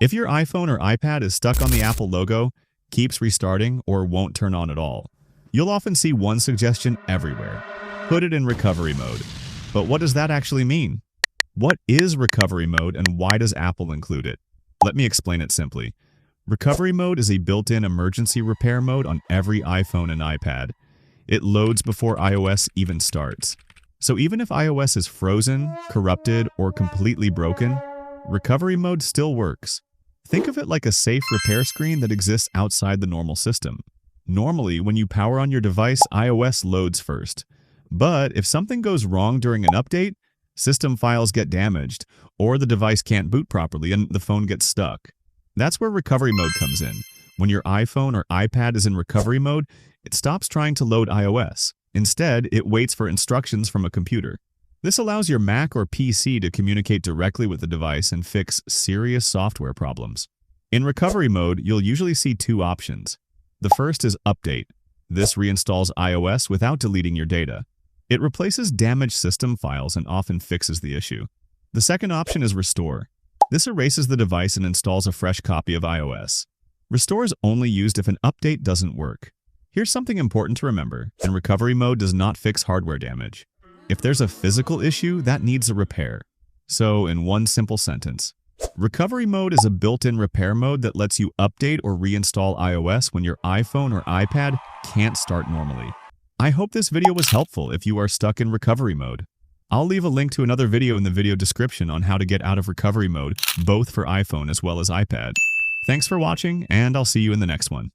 If your iPhone or iPad is stuck on the Apple logo, keeps restarting, or won't turn on at all, you'll often see one suggestion everywhere: put it in recovery mode. But what does that actually mean? What is recovery mode and why does Apple include it? Let me explain it simply. Recovery mode is a built-in emergency repair mode on every iPhone and iPad. It loads before iOS even starts. So even if iOS is frozen, corrupted, or completely broken, recovery mode still works. Think of it like a safe repair screen that exists outside the normal system. Normally, when you power on your device, iOS loads first. But if something goes wrong during an update, system files get damaged, or the device can't boot properly and the phone gets stuck. That's where recovery mode comes in. When your iPhone or iPad is in recovery mode, it stops trying to load iOS. Instead, it waits for instructions from a computer. This allows your Mac or PC to communicate directly with the device and fix serious software problems. In recovery mode, you'll usually see two options. The first is Update. This reinstalls iOS without deleting your data. It replaces damaged system files and often fixes the issue. The second option is Restore. This erases the device and installs a fresh copy of iOS. Restore is only used if an update doesn't work. Here's something important to remember. In recovery mode does not fix hardware damage. If there's a physical issue, that needs a repair. So, in one simple sentence, recovery mode is a built-in repair mode that lets you update or reinstall iOS when your iPhone or iPad can't start normally. I hope this video was helpful if you are stuck in recovery mode. I'll leave a link to another video in the video description on how to get out of recovery mode, both for iPhone as well as iPad. Thanks for watching, and I'll see you in the next one.